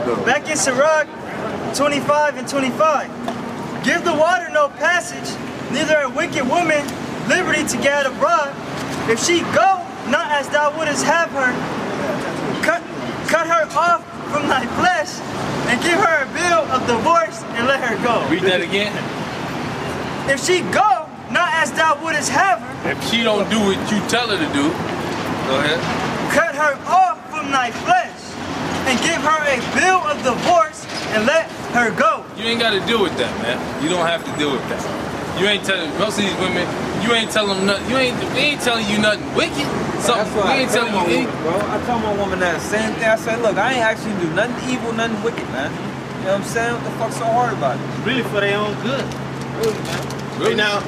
though. Back in Sirach 25 and 25. Give the water no passage, neither a wicked woman liberty to get abroad. If she go, not as thou wouldest have her, cut her off from thy flesh, and give her a bill of divorce, and let her go. Read that again. If she go, not as thou wouldest have her. If she don't do what you tell her to do, go ahead. Cut her off from thy flesh, and give her a bill of divorce, and let her go. You ain't got to deal with that, man. You don't have to deal with that. You ain't telling most of these women. You ain't telling them nothing. We ain't telling you nothing wicked. So we ain't telling you anything. Bro, I tell my woman that same thing. I said, look, I ain't actually do nothing evil, nothing wicked, man. You know what I'm saying? What the fuck's so hard about it? Really for their own good. Really, man. Really? Now,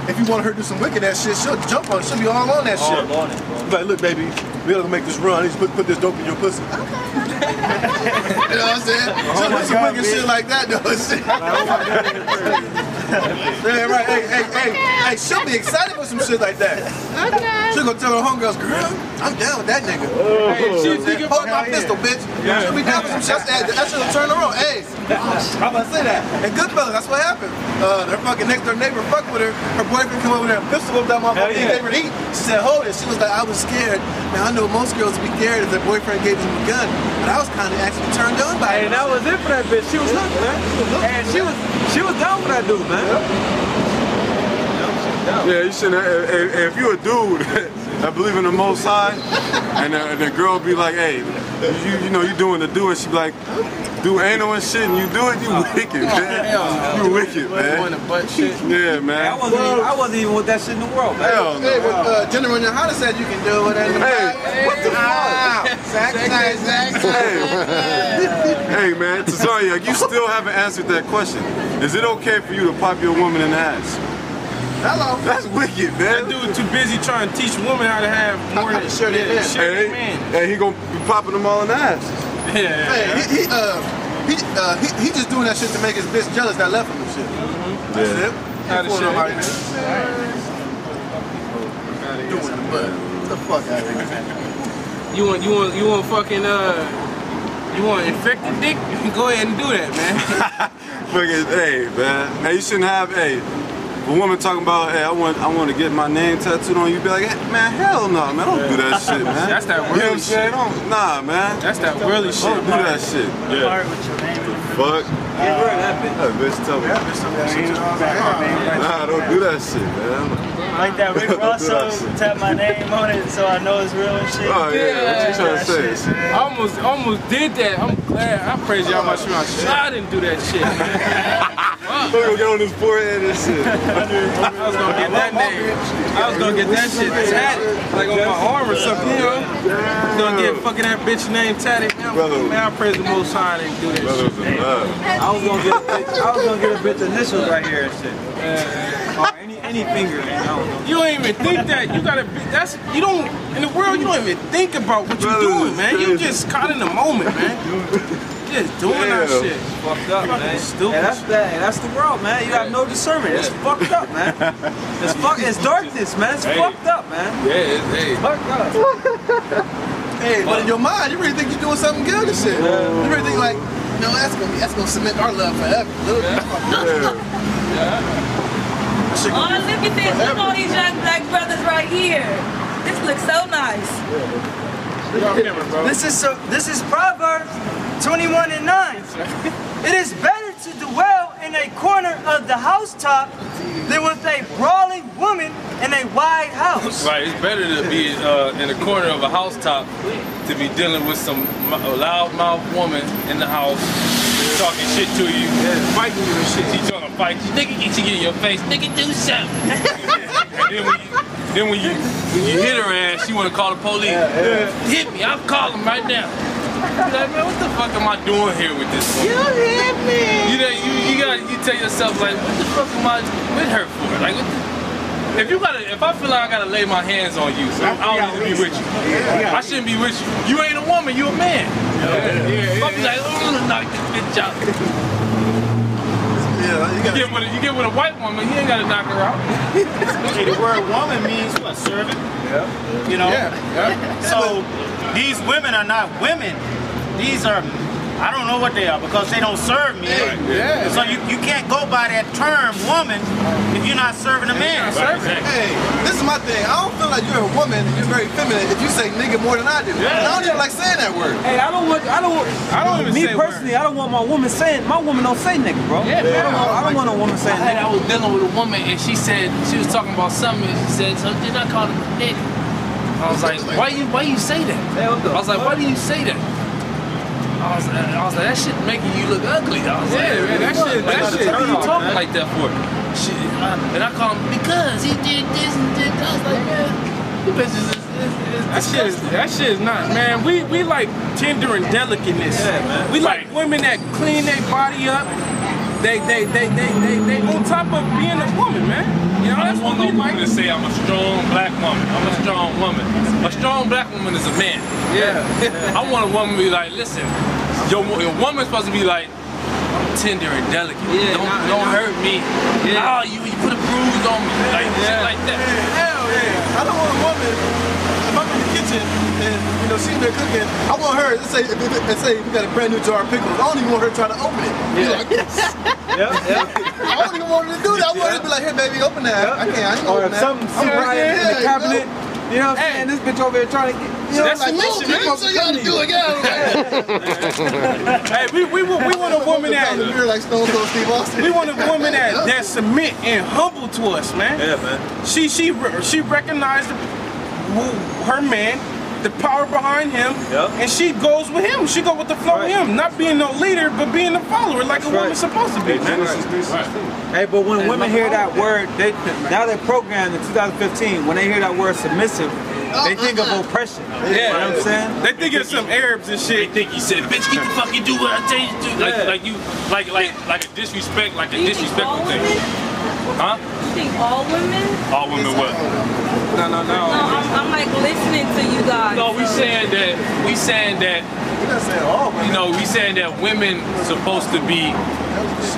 if you want her to do some wicked ass shit, she'll jump on it. She'll be all on that shit. All on it, bro. Like, look, baby, we gotta make this run. Just put this dope in your pussy. You know what I'm saying? She'll do some wicked shit like that, though. Yeah, right. Hey, she'll be excited for some shit like that. She'll go tell her homegirls, girl, I'm down with that nigga. Hey, she'll think hold my pistol, bitch. She'll be down with some shit. That shit'll turn her on. Hey, I'm about to say that. And Goodfellas, that's what happened. Her fucking next door neighbor fucked with her. Her boyfriend come over there and pistol whipped that motherfucker. He gave her to eat. She said, hold it. She was like, I was scared. Now I know most girls would be scared if their boyfriend gave them a gun, but I was kind of actually turned on by it. And that was it for that bitch. She was hooked, man. And she was down for that dude, man. Yeah, you shouldn't. If you a dude that believe in the Most High, and the girl be like, hey, you know you doing the do, and she be like, do anal and shit, and you do it, you wicked, man. You wicked, man. Yeah, man. I wasn't even with that shit in the world, man. Hell no. Hey, but General Yohana said you can do it. Hey, what the fuck? Hey, man, sorry, you still haven't answered that question. Is it okay for you to pop your woman in the ass? Hello. That's wicked, man. That dude too busy trying to teach women how to have more than shit. Hey, he gonna be popping them all in the ass. Yeah. Hey, he just doing that shit to make his bitch jealous that left him and shit. That's it. How the shit. Doing the butt. Get the fuck out of here. You want fucking you want infected dick? Go ahead and do that, man. Fucking, hey, man. Hey, you shouldn't have, hey. A woman talking about, hey, I want to get my name tattooed on you, be like, hey, man, hell no, man, don't do that shit, man. That's that whirly shit. Nah, man. That's that whirly shit. Don't do that shit. Part with your name. Fuck. Get rid of that bitch. That bitch told me. Nah, don't do that shit, man. Like that Rick Ross song, tap my name on it so I know it's real and shit. Oh yeah, what you trying to say? I almost did that. I'm glad. I praise y'all much for I didn't do that shit. We're gonna get on his forehead and shit. I was gonna get that name. I was gonna get that shit tatted, like on my arm or something, you know? Gonna get fucking that bitch name tatted. Man, I praise the Most High. I didn't do that shit. I was gonna get a bitch initials right here and shit. Or any finger. I don't know. You don't even think that. You gotta be. You don't. In the world, you don't even think about what you're doing, man. You just caught in the moment, man. Just doing that shit. Fucked up, man. Stupid. And that's the world, man. You have no discernment. It's fucked up, man. It's darkness, man. It's fucked up, man. Yeah, it's fucked up. Hey, but in your mind, you really think you're doing something good and shit. You really think like, no, that's gonna cement our love forever. Oh, look at this. Look at all these young black brothers right here. This looks so nice. This is Proverbs 21 and 9. It is better to dwell in a corner of the housetop than with a brawling woman in a wide house. Right, it's better to be in the corner of a housetop to be dealing with some loudmouth woman in the house talking shit to you, fighting you and shit. She trying to fight you. Nigga, get you in your face. Nigga, do something. And then when you hit her ass, she want to call the police. Hit me. I'll call them right now. You're like, man, what the fuck am I doing here with this woman? You hit me. You tell yourself like, what the fuck am I with her for? Like, if I feel like I gotta lay my hands on you, so I don't need to be with you. I shouldn't be with you. You ain't a woman, you a man. I'll be like, oh, I'm gonna knock this bitch out. You get with a white woman, you ain't gotta knock her out. Okay, the word woman means what? Servant? You know? So these women are not women. These are I don't know what they are because they don't serve me. Yeah. So you can't go by that term woman if you're not serving a man. Hey, this is my thing. I don't feel like you're a woman and you're very feminine if you say nigga more than I do. I don't even like saying that word. Hey, I don't even me personally, I don't want my woman saying, my woman don't say nigga, bro. Yeah, man. I don't want a woman saying nigga. I was dealing with a woman and she said, she was talking about something and she said, so did I call him a nigga? I was like, why you say that? I was like, why do you say that? I was like, that shit making you look ugly. I was like, man, that shit, what are you talking like that for? And I call him, because he did this and did that. I was like, man, you bitches that shit is not, man. We like tender and delicateness. Yeah, man. We like women that clean their body up. They on top of being a woman, man. You know, I that's don't want what no we woman like. to say I'm a strong black woman. I'm a strong woman. A strong black woman is a man. Yeah. I want a woman to be like, listen, your woman's supposed to be like, I'm tender and delicate. Yeah, don't hurt me. Yeah. Oh, you put a bruise on me. Like shit like that. Hell yeah. I don't want a woman, if I'm in the kitchen and you know she's there cooking, I want her, let's say we got a brand new jar of pickles, I don't even want her to try to open it. Like, I don't even want her to do that. I want her to be like, here baby, open that. I ain't Or open if that. something right in the cabinet, you know what I'm saying? This bitch over here trying to get, you know, That's Like, submission. oh, bitch, so you gotta do it again. Hey, we want a woman that You're like Stone Cold Steve Austin. we want a woman that submit and humble to us, man. Yeah, man. She recognized her man, the power behind him, and she goes with him. She go with the flow with him, not being no leader, but being a follower like a woman's supposed to be, man. Hey, but when women hear that word, now they're programmed in 2015. When they hear that word submissive, they think of oppression. Yeah, You know what I'm saying? They think it's some Arabs and They shit. think you said, bitch, get the fuck, you do what I tell you to do. Like a disrespect, like a You think disrespectful all thing. women? Huh? You think all women? All women what? No. No, I'm like listening to you guys. No, we saying that You're not saying all women. you know, we saying that women supposed to be,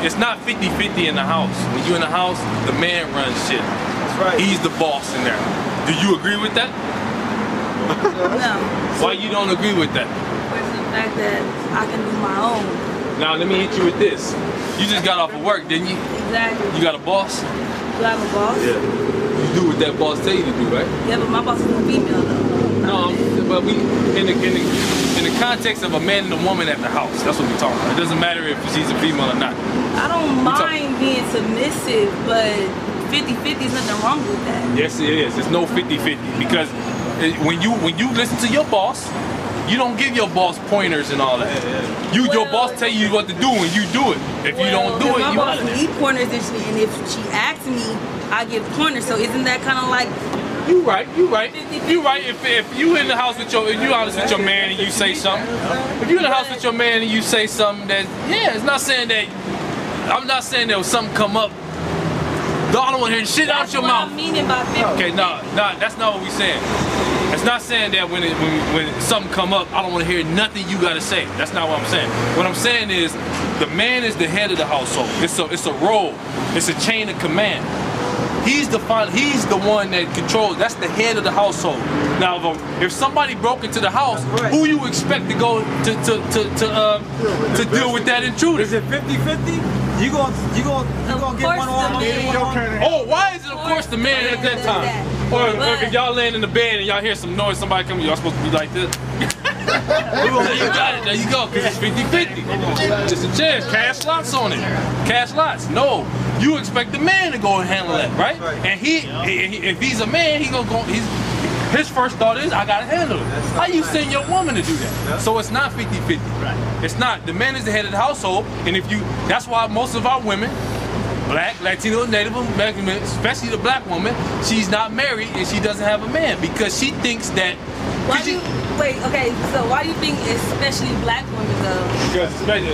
it's not 50-50 in the house. When you in the house, the man runs shit. That's right. He's the boss in there. Do you agree with that? No. Why you don't agree with that? It's the fact that I can do my own. Now let me hit you with this. You just got off of work, didn't you? Exactly. You got a boss? Do I have a boss? Yeah. You do what that boss tell you to do, right? Yeah, but my boss is a female though. No, but we in the context of a man and a woman at the house. That's what we're talking about. It doesn't matter if she's a female or not. I don't mind being submissive, but 50-50 is nothing wrong with that. Yes, it is. It's no 50-50 because when you listen to your boss, you don't give your boss pointers and all that. Your boss tell you what to do and you do it. If you don't do it, my you boss need pointers and if she asks me, I give pointers. So isn't that kind of like? You right. If you in the house with if you honest with your man and you say something, if you in the house with your man and you say something that, it's not saying that. I'm not saying that when something come up, I don't want to hear shit out your mouth. That's what I'm meaning by 50. Okay, no, that's not what we saying. It's not saying that when something come up, I don't want to hear nothing you gotta say. That's not what I'm saying. What I'm saying is, the man is the head of the household. It's a role. It's a chain of command. He's the one that controls. That's the head of the household. Now, if somebody broke into the house, who you expect to go to deal with that intruder? Is it 50-50? You gonna get one on? Oh, why is it of course the man at that time? Or if y'all laying in the bed and y'all hear some noise, somebody coming, y'all supposed to be like this. You got it, there you go, because it's 50-50. It's a chance, cash lots on it. Cash lots. No, you expect the man to go and handle that, right? And if he's a man, his first thought is, I gotta handle it. How you send your woman to do that? So it's not 50-50. It's not. The man is the head of the household, and that's why most of our women, Black, Latino, Native American, especially the black woman, she's not married and she doesn't have a man because she thinks that. Wait, okay, so why do you think especially black women though? Because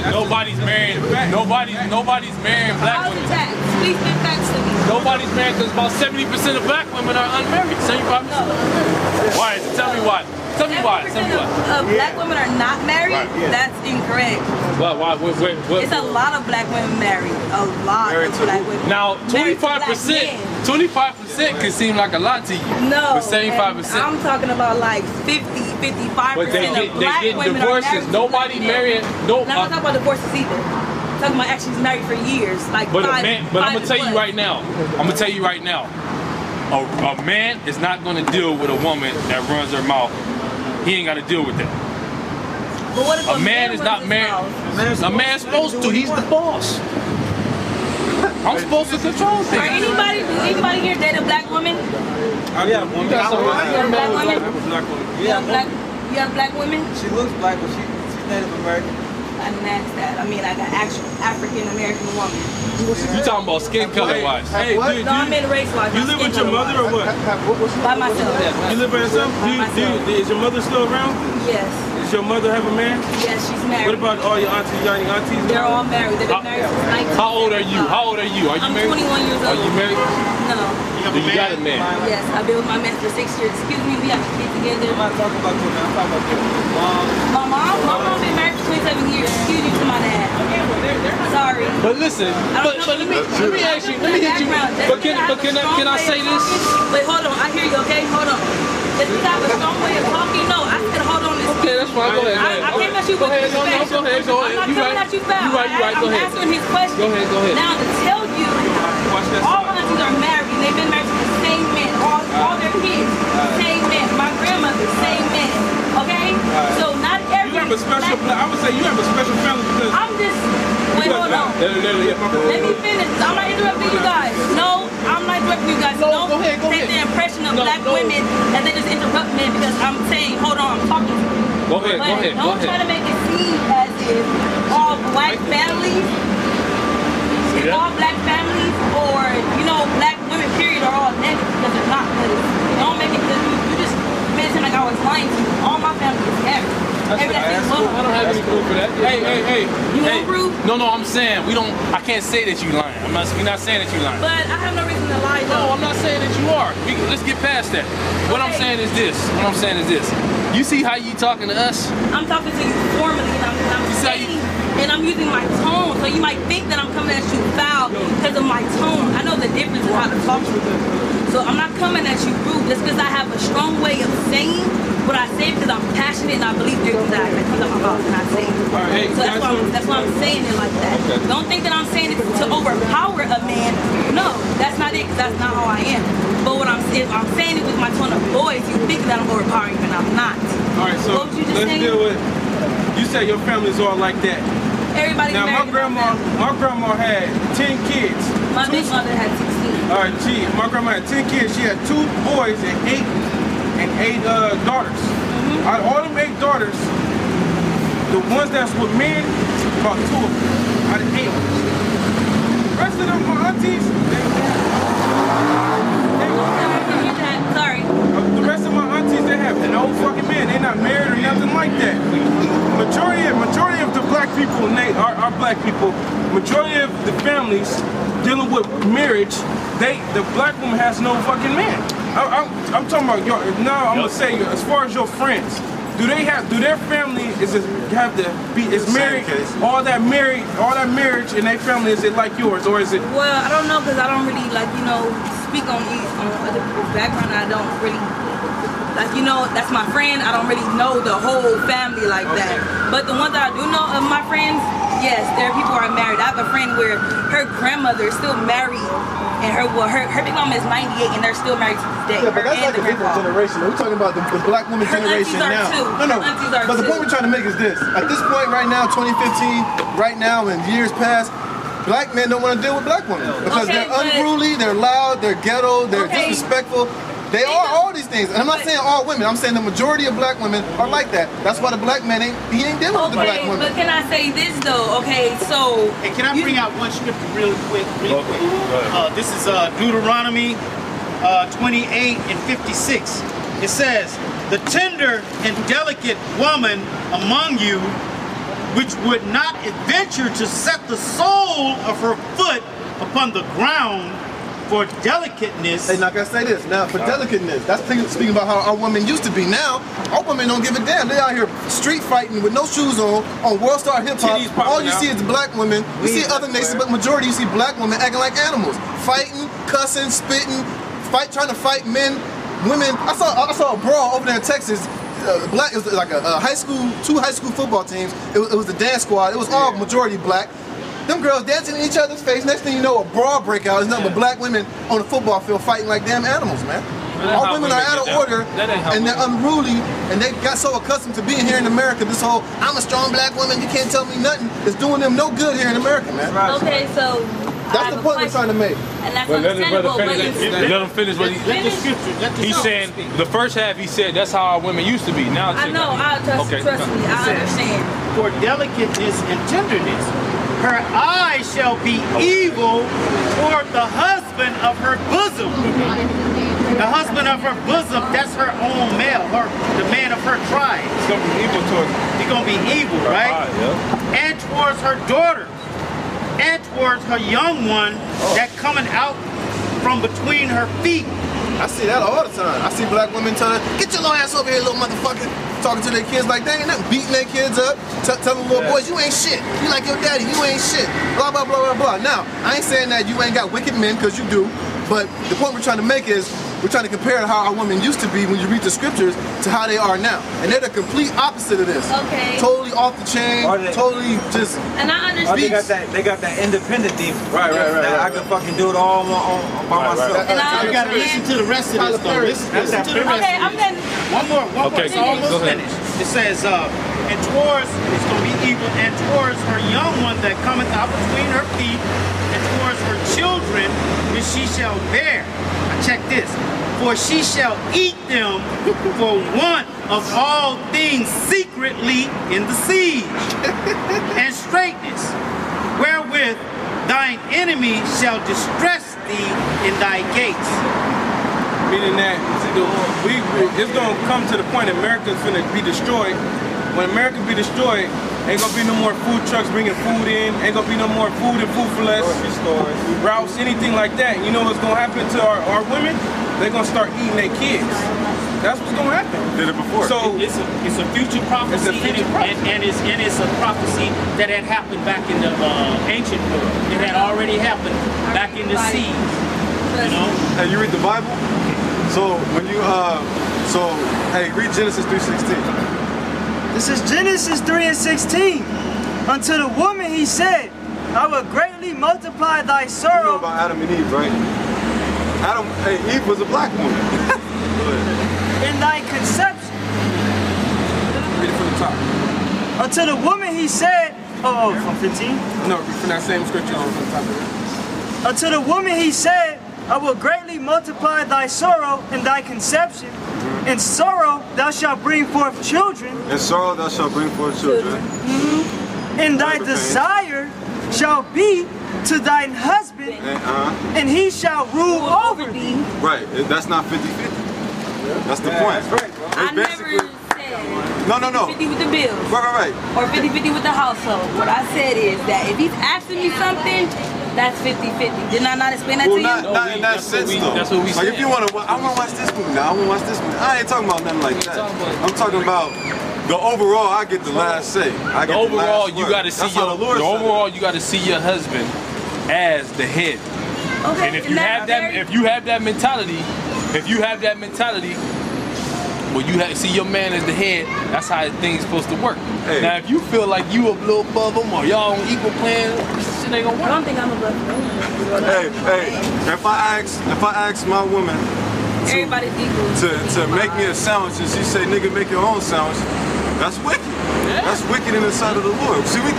nobody's marrying black women. Facts? Please give facts to me. Nobody's married because about 70% of black women are unmarried. 75%. No. Why? Tell me why. Tell me why. Black women are not married? Right, yeah. That's incorrect. Why? What? It's a lot of black women married. A lot of black women. Now, married to black 25%. men. 25% can seem like a lot to you. No. But 75%. I'm talking about like 50, 55% But they of black getting women divorces. are married. Nobody marrying. No. I'm not talking about divorces either. I'm talking about actually married for years, like But five. a man. But I'm gonna tell you right now. I'm gonna tell you right now. A man is not gonna deal with a woman that runs her mouth. He ain't gotta deal with that. But what if A man is not married. A man's supposed to. He's the boss. I'm supposed to control things. Anybody here date a black woman? Yeah, You got some black women? Yeah, You have black women? she looks black, but she's Native American. I didn't ask that. I mean, I got actual African American woman. You talking about skin color wise? Hey, dude, No, I meant race wise. you live with your mother or what? By myself. You live by yourself? Is your mother still around? Yes. Does your mother have a man? Yes, she's married. What about all your aunties, your aunties? They're all married. They've been married since 19. How old are you? How old are you? Are you I'm married? 21 years old. Are you married? No. Do you got a man? Yes, I've been with my man for 6 years. Excuse me, we have a kid together. I'm not talking about you, man. I'm talking about your mom. My mom been married for 27 years. Excuse me to my dad. Sorry. But listen, but let me ask you, let me hit you. But can I say this? Wait, hold on. I hear you. Okay, hold on. If you have a strong way of talking, no, I said hold on. Okay, that's fine. Go ahead. I came at you with respect. Go ahead. I'm not coming at you foul. You right. Go ahead. I'm answering his question. Go ahead. Now to tell you, all my aunties are married. They've been married to the same man. All their kids, same man. My grandmother, same man. Okay? So not every. You have a special. I would say you have a special family because. I'm just. Wait, hold on. Let me finish. I'm not interrupting you guys. No, I'm not interrupting you guys. No, go ahead. Take the impression of black women and they just interrupt men because I'm saying, hold on, I'm talking to you. Go ahead. Don't try to make it seem as if all black families, all black families, or black women period are all negative because they're not. Don't make it because you just made it seem like I was lying to you. All my family is married. I don't have any proof for that. Hey. You want proof? No, I'm saying I can't say that you lying. We're not saying that you lying. But I have no reason to lie though. No, I'm not saying that you are. Let's get past that. What I'm saying is this. You see how you talking to us? I'm talking to you formally and I'm using my tone, so you might think that I'm coming at you foul because of my tone. I know the difference in how to talk to you. So I'm not coming at you rude just because I have a strong way of saying what I say because I'm passionate and I believe everything that comes out my mouth and I say it. Right, so that's why I'm saying it like that. Okay. Don't think that I'm saying it to overpower a man. No, that's not it because that's not how I am. But if I'm saying it with my tone of voice, you think that I'm overpowering and I'm not. All right, so let's deal with. You say your family's all like that. Everybody's now married. My grandma had 10 kids. My big mother had 16. All right, my grandma had 10 kids. She had 2 boys and 8 daughters. Out of all them 8 daughters, the ones that's with men, about 2 of them. Out of 8. The rest of them, my aunties, sorry. The rest of my aunties, they have no fucking men. They're not married or nothing like that. Majority of the black people, are black people. Majority of the families dealing with marriage, the black woman has no fucking man. I'm talking about I'm gonna say as far as your friends, do their family is married, all that marriage in their family, is it like yours or is it? Well, I don't know because I don't really speak on other people's background. I don't really that's my friend. I don't really know the whole family like that. But the ones that I do know of my friends, yes, their people are married. I have a friend where her grandmother is still married, and her big mom is 98, and they're still married to this day. Yeah, but that's like a different generation. We're talking about the black woman generation now. No. But the point we're trying to make is this: at this point, right now, 2015, right now, and years past, black men don't want to deal with black women because they're unruly, they're loud, they're ghetto, they're disrespectful. They are all these things. And I'm not saying all women. I'm saying the majority of black women are like that. That's why the black man ain't dealing with the black women. But can I say this though? Okay, so hey, can I bring out one scripture real quick? This is Deuteronomy 28 and 56. It says, "The tender and delicate woman among you, which would not venture to set the sole of her foot upon the ground, For delicateness. Hey, now I gotta say this. Now, for delicateness, that's speaking about how our women used to be. Now, our women don't give a damn. They out here street fighting with no shoes on World Star Hip Hop. All you see is black women. You see other nations, but majority you see black women acting like animals, fighting, cussing, spitting, trying to fight men, women. I saw a brawl over there in Texas. Black. It was like a two high school football teams. It was the dance squad. It was all majority black. Them girls dancing in each other's face. Next thing you know, a brawl breakout. It's nothing but black women on the football field fighting like damn animals, man. All women are out of order, and they're unruly, and they got so accustomed to being here in America. This whole "I'm a strong black woman, you can't tell me nothing" is doing them no good here in America, man. Okay, so that's the point we're trying to make. And that's understandable. Let him finish what he's saying. The first half he said that's how our women used to be. Now I know. Trust me. I understand. For delicateness and tenderness, her eyes shall be evil toward the husband of her bosom. The husband of her bosom, that's her own male, the man of her tribe. He's gonna be evil towards. He's gonna be evil, right? And towards her daughter, and towards her young one that coming out from between her feet. I see that all the time. I see black women telling, "Get your little ass over here, little motherfucker," talking to their kids like they ain't nothing, beating their kids up, telling little boys, "You ain't shit. You like your daddy, you ain't shit." Blah, blah, blah, blah, blah. Now, I ain't saying that you ain't got wicked men, because you do, but the point we're trying to make is, we're trying to compare how our women used to be when you read the scriptures to how they are now. And they're the complete opposite of this. Okay. Totally off the chain, totally just... And I understand. They got that independent demon. Right. I can fucking do it all by myself. And you gotta listen to the rest of this though. Listen to the rest Okay, of I'm done. One more. It's almost finished. It says, and towards, it's gonna be evil, and towards her young one that cometh out between her feet, and towards her children which she shall bear. Now check this. For she shall eat them for want of all things secretly in the siege, and straightness, wherewith thine enemy shall distress thee in thy gates. Meaning that it's going to come to the point America's going to be destroyed. When America be destroyed, ain't going to be no more food trucks bringing food in, ain't going to be no more food and food for less, routes, anything like that. You know what's going to happen to our women? They're going to start eating their kids. That's what's going to happen. Did it before. So it's a future prophecy, and it's a prophecy that had happened back in the ancient world. It had already happened back in the sea. You know? Hey, you read the Bible? So when you hey, read Genesis 3:16. This is Genesis 3:16. Unto the woman he said, I will greatly multiply thy sorrow. You know about Adam and Eve, right? Eve was a black woman. In thy conception. Read it from the top. Unto the woman he said, from 15? No, from that same scripture from the top of it. Unto the woman he said, I will greatly multiply thy sorrow in thy conception. In sorrow thou shalt bring forth children. In sorrow thou shalt bring forth children. And thy desire shall be to thine husband, and he shall rule over thee. Right, that's not 50-50. That's the point. That's right, bro. I never said no. 50 with the bills. Right. Or 50-50 with the household. What I said is that if he's asking me something, that's 50-50. Did I not explain that to you? Not in that sense, though. That's what we said. Like, if you want to, I want to watch this movie now. I want to watch this movie. I ain't talking about nothing like that. I'm talking about the overall. I get the last say. The overall, you got to see you got to see your husband as the head. Okay, and if you have that mentality, well, you see your man as the head. That's how things supposed to work. Hey. Now, if you feel like you a little above him or y'all on equal plan, shit ain't gonna work. I don't think I'm above him. Hey, if I ask my woman everybody's equal to make me a sandwich, and she say, "Nigga, make your own sandwich," that's wicked. Yeah. That's wicked in the sight of the Lord. See, we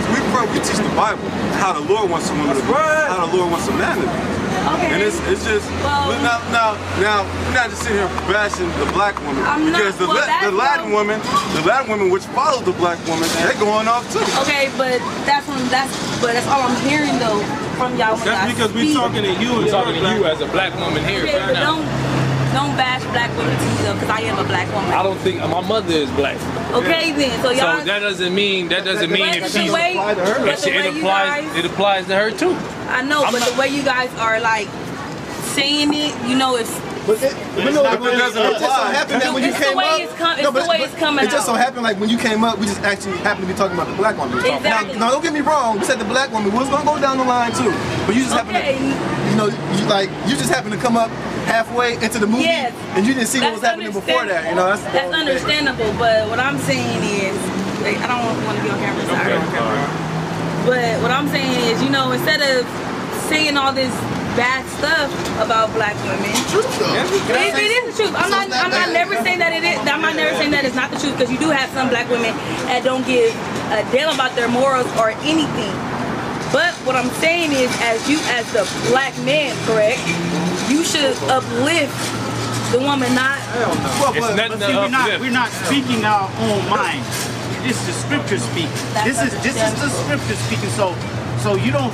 teach the Bible how the Lord wants a woman to be, how the Lord wants a man to be. Okay. And it's just now we're not just sitting here bashing the black woman, because the Latin woman, which follows the black woman, they're going off too. Okay, but that's all I'm hearing though from y'all. That's because we're talking to you. We're talking to you as a black woman here. Okay, but don't bash black women too though, because I am a black woman. I don't think my mother is black. Okay then, so y'all. So that doesn't mean if she's it applies to her too. I know, but the way you guys are like saying it, you know, it's. But it just so happened that when you came up, it just so happened like when you came up, we just actually happened to be talking about the black woman. Exactly. Now, don't get me wrong. You said the black woman was gonna go down the line too, but you just happened to, you know, you just happened to come up halfway into the movie, and you didn't see what was happening before that. You know, that's understandable. But what I'm saying is, like, I don't want to be on camera. Sorry. But what I'm saying is, you know, instead of saying all this bad stuff about black women. Truth though. It is the truth. I'm not never saying that it is. I'm not never saying that it's not the truth, because you do have some black women that don't give a damn about their morals or anything. But what I'm saying is, as the black man, correct, you should uplift the woman, not. Well, but see, we're not speaking our own minds. This is the scripture speaking. This is the scripture speaking. So you're not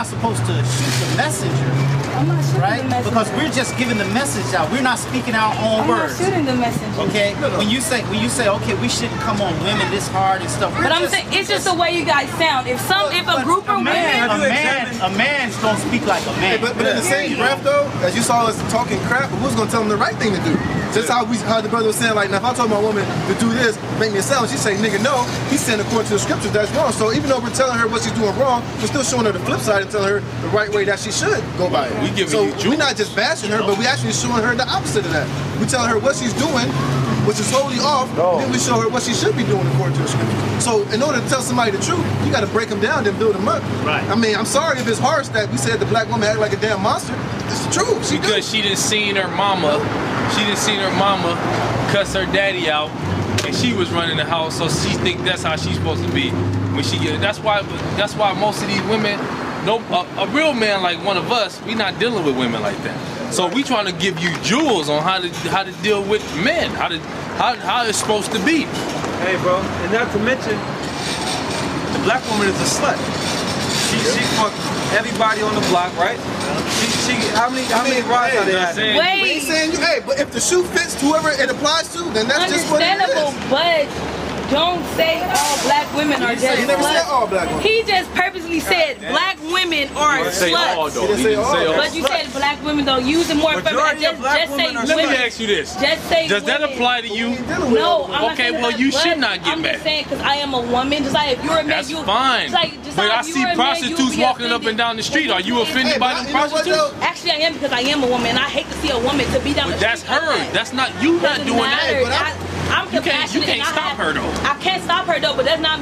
supposed to shoot the messenger. I'm not shooting right? the messenger. Because we're just giving the message out. We're not speaking our own words. I'm not shooting the messenger. Okay? When you say okay, we shouldn't come on women this hard and stuff. But I'm saying it's just the way you guys sound. If a group of women, a man's don't speak like a man. Hey, but in the same breath though, as you saw us talking crap, who's gonna tell them the right thing to do? Just how the brother was saying, like, now if I told my woman to do this, make me a sandwich, she say, nigga, no. He's saying according to the scriptures that's wrong. So even though we're telling her what she's doing wrong, we're still showing her the flip side and telling her the right way that she should go by it. We're not just bashing her, but we actually showing her the opposite of that. We telling her what she's doing, which is totally off, then we show her what she should be doing according to the scriptures. So in order to tell somebody the truth, you got to break them down and build them up. Right. I mean, I'm sorry if it's harsh that we said the black woman acted like a damn monster. It's the truth. She didn't see her mama. She didn't see her mama cuss her daddy out, and she was running the house, so she think that's how she's supposed to be when she get. That's why most of these women, a real man like one of us, we not dealing with women like that. So we trying to give you jewels on how to deal with men, how it's supposed to be. Hey, bro, and not to mention, the black woman is a slut. She fucked everybody on the block, right? How many rides are there? Wait. Hey, but if the shoe fits whoever it applies to, then that's just what it is. But don't say all black women are just sluts. He never said all black women. He just purposely said black women are sluts. But you said black women don't use it more. Just say women. Let me ask you this. Just say Does that women. apply to you? No, I'm not okay, saying well, that, you should not get I'm mad. just saying because I am a woman. Just like if you're a man, that's fine. But I see prostitutes walking up and down the street. Are you offended by them prostitutes? Actually, I am, because I am a woman. I hate to see a woman to be down the street. That's her. That's not you. Not doing that. I'm compassionate. You can't stop her though. I can't stop her though, but does not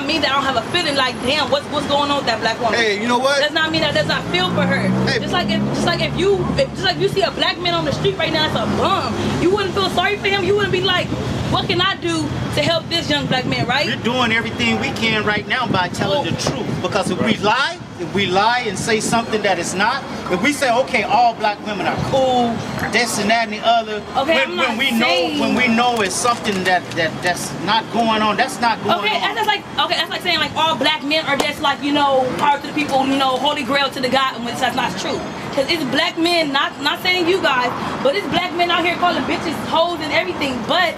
mean that I don't have a feeling like, damn, what's going on with that black woman? Hey, you know what? Does not mean that does not feel for her. Hey. Just like if you see a black man on the street right now, it's a bum. You wouldn't feel sorry for him. You wouldn't be like, what can I do to help this young black man, right? We're doing everything we can right now by telling the truth. Because if we lie and say something that is not, if we say, okay, all black women are cool, this and that and the other, okay, when we know it's something that's not going on, that's not going on. That's like saying like all black men are just like, you know, power to the people, you know, holy grail to the God, and that's not true. Because it's black men, not saying you guys, but it's black men out here calling bitches hoes and everything. But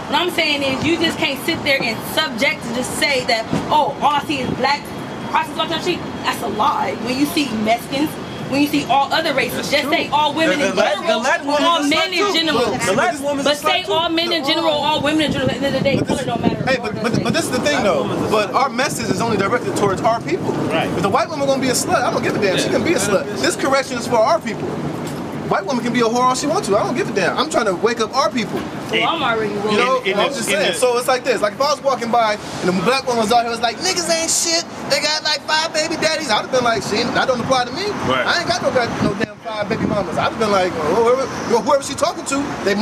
what I'm saying is you just can't sit there and subject to just say that, oh, all I see is black prostitutes on the street. That's a lie. When you see Mexicans, when you see all other races, just say all women in general, all men in general. But say all men in general, all women in general. At the end of the day, color don't matter. Hey, but this is the thing though. But our message is only directed towards our people. Right. If the white woman gonna be a slut, I don't give a damn. She can be a slut. This correction is for our people. White woman can be a whore all she wants to. I don't give a damn. I'm trying to wake up our people. Well, I'm already wrong. You know, I'm just saying. So it's like this. Like if I was walking by and the black woman was out here, was like, niggas ain't shit. They got like 5 baby daddies. I'd have been like, shit, that don't apply to me. Right. I ain't got no damn 5 baby mamas. I'd have been like, whoever she talking to, they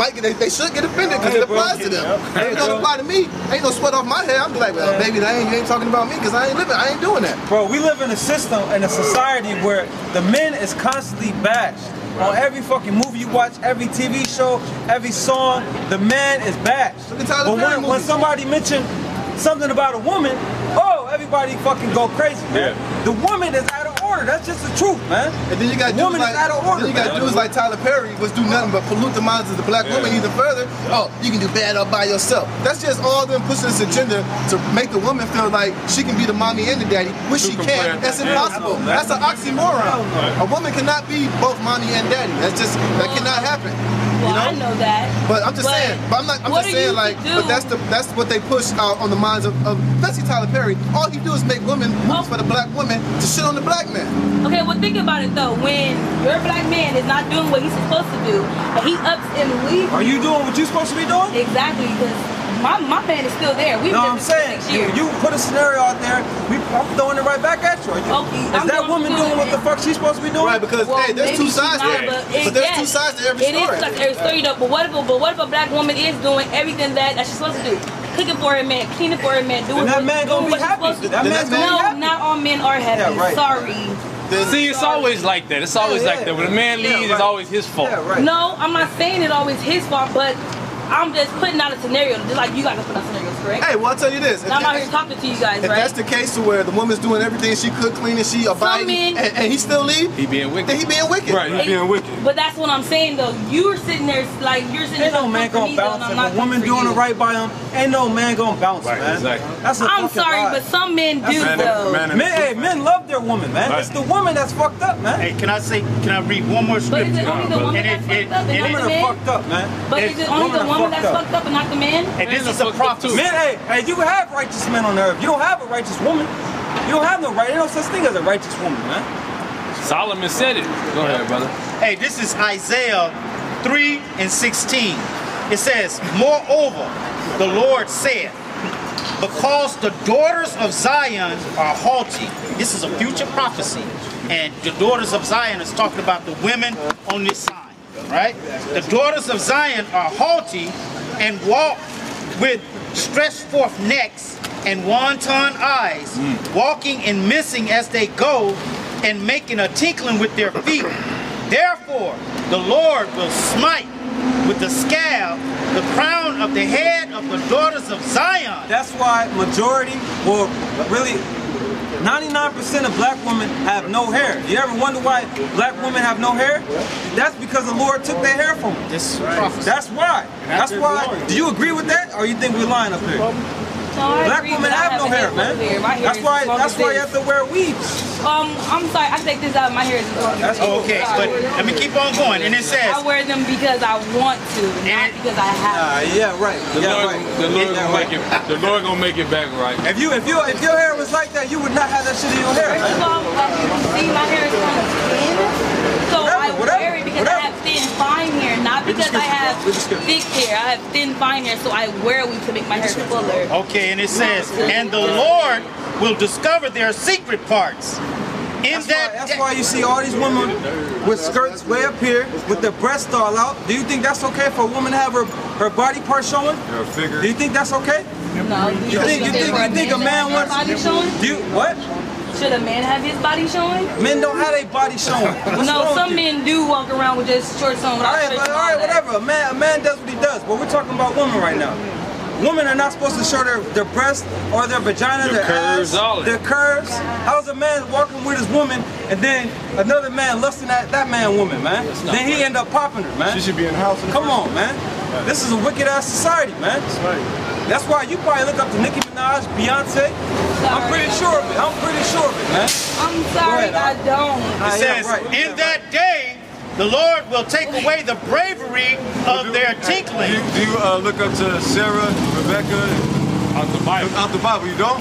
should get offended because it applies to them. If it don't apply to me, ain't no sweat off my head. I'm be like, well, baby, you ain't talking about me because I ain't doing that. Bro, we live in a system, in a society where the men is constantly bashed. On every fucking movie you watch, every TV show, every song, the man is bashed. But when somebody mention something about a woman, oh, everybody fucking go crazy, man. The woman is out of order. order. That's just the truth, man. And then you got dudes like, like Tyler Perry, which do nothing but pollute the minds of the black woman even further. Oh, you can do bad all by yourself. That's just all them pushing this agenda to make the woman feel like she can be the mommy and the daddy, which she can't. That's impossible. That's an oxymoron. A woman cannot be both mommy and daddy. That cannot happen. Well, I know that. But I'm just saying. But I'm just saying, like, but that's what they push out on the minds of especially Tyler Perry. All he do is make women moves for the black women to shit on the black man. Okay, well think about it though. When your black man is not doing what he's supposed to do, but he ups and leaves. Are you doing what you're supposed to be doing? Exactly, because my man is still there. We've been I'm saying, you put a scenario out there, I'm throwing it right back at you. Is that woman doing what the fuck she's supposed to be doing? Right, because hey, there's two sides there. But there's two sides to every story. It is like every story though. But what if a black woman is doing everything that she's supposed to do? Cooking for her man, cleaning for her man, doing what she's supposed to do. No, not all men are happy. Yeah, right. Sorry. See, it's always like that. It's always like that. When a man leaves, it's always his fault. No, I'm not saying it's always his fault, but I'm just putting out a scenario, just like you guys are putting out scenarios, correct? Hey, well, I'll tell you this. I'm out here talking to you guys, if right? That's the case to where the woman's doing everything she could, cleaning, she abiding, and he still leave, he being wicked. Then he being wicked. Right, he being wicked. But that's what I'm saying, though. You're sitting there, like, you're sitting there. Ain't no man gonna bounce. If a woman doing it right by him, ain't no man gonna bounce, man. Exactly. That's a I'm sorry, but some men do, though. Men love their woman, man. It's the woman that's fucked up, man. Hey, can I read one more scripture? But is it only the woman that's fucked up and not the man? Fucked up, man. But is it only the woman that's fucked up and not the man? And this is a prophecy. Man, hey, you have righteous men on earth. You don't have a righteous woman. You don't have no right. There's no such thing as a righteous woman, man. Solomon said it. Go ahead, brother. Hey, this is Isaiah 3:16. It says, moreover, the Lord said, because the daughters of Zion are haughty. This is a future prophecy. And the daughters of Zion is talking about the women on this side, right? The daughters of Zion are haughty and walk with stretched forth necks and wanton eyes, walking and missing as they go, and making a tinkling with their feet. Therefore, the Lord will smite with the scab the crown of the head of the daughters of Zion. That's why majority, well, really, 99% of black women have no hair. You ever wonder why black women have no hair? That's because the Lord took their hair from them. That's why. That's why. Do you agree with that, or you think we're lying up here? Black women have no hair, man. That's why you have to wear weaves. I'm sorry, I take this out. My hair is long. Okay, but let me keep on going. And it says, I wear them because I want to, not because I have to. Yeah, right. The Lord gonna make it back right. If your hair was like that, you would not have that shit in your hair. First of all, see, my hair is kind of thin, so I wear it because I have thin, fine hair, not because I have thick hair. I have thin, fine hair, so I wear a weave to make my hair fuller. Okay, and it says, and the Lord will discover their secret parts. That's why you see all these women with skirts way up here, with their breasts all out. Do you think that's okay for a woman to have her body part showing? Her figure. Do you think that's okay? No. You think a man wants body showing? What? Should a man have his body showing? Men don't have their body showing. No, some men do walk around with just shorts on. All right, whatever. A man does what he does, but we're talking about women right now. Women are not supposed to show their breasts or their vagina, their curves, ass, their curves. How's a man walking with his woman and then another man lusting at that woman, man? Then he end up popping her, man. She should be in the house. Come on, man. This is a wicked ass society, man. That's right. That's why you probably look up to Nicki Minaj, Beyonce. I'm pretty sure of it. I'm pretty sure of it, man. I'm sorry, I don't. It says, in that day, the Lord will take away the bravery of their tinkling. Do you look up to Sarah, Rebecca? Out the Bible. Out the Bible, you don't?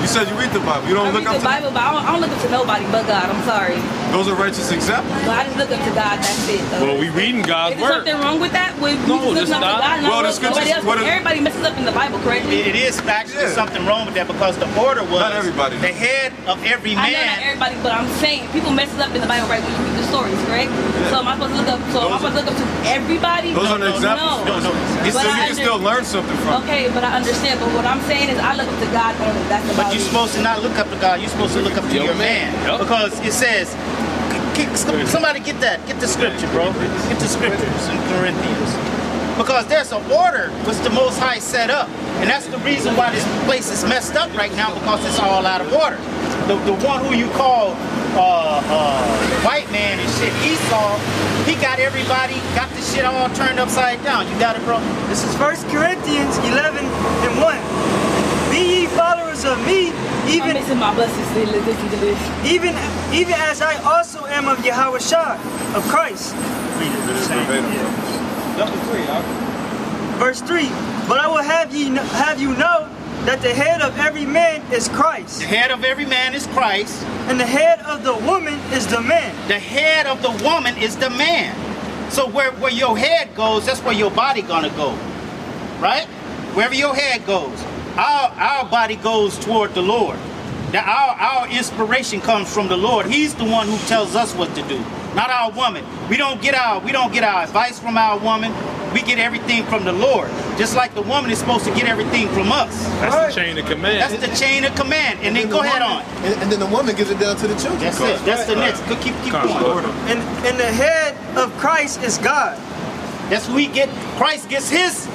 You said you read the Bible. You don't look up to the Bible, but I don't look up to nobody but God. I'm sorry. Those are righteous examples. But I just look up to God. That's it. Though. Well, we reading God's word. Is there something wrong with that? No, just not. Well, the scriptures. Everybody messes up in the Bible, correct? It is actually something wrong with that because the order was not everybody. The head of every man. I know not everybody, but I'm saying people messes up in the Bible, right? When you read the stories, correct? So am I supposed to look up? So am I supposed to look up to everybody? Those are the examples. No. You can still learn something from. Okay, but I understand. But what I'm saying is, I look up to God only. That's about. But you're supposed to not look up to God. You're supposed to look up to your man. Because it says, somebody get the scripture, bro. Get the scriptures in Corinthians. Because there's an order which the Most High set up. And that's the reason why this place is messed up right now, because it's all out of order. The one who you call white man and shit, Esau, he got everybody, got the shit all turned upside down. You got it, bro? This is 1 Corinthians 11:1. Be ye followers of me, even as I also am of YAHAWASHI, of Christ. Verse 3. But I will have you know that the head of every man is Christ. The head of every man is Christ. And the head of the woman is the man. The head of the woman is the man. So where your head goes, that's where your body gonna go. Right? Wherever your head goes. Our body goes toward the Lord. Now our inspiration comes from the Lord. He's the one who tells us what to do, not our woman. We don't get our advice from our woman. We get everything from the Lord. Just like the woman is supposed to get everything from us. That's the chain of command. That's the chain of command. And then go ahead on. And then the woman gives it down to the children. That's it. That's the next. Keep going. And the head of Christ is God. That's who Christ gets his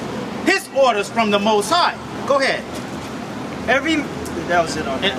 orders from the Most High. Go ahead. That was it on. Okay.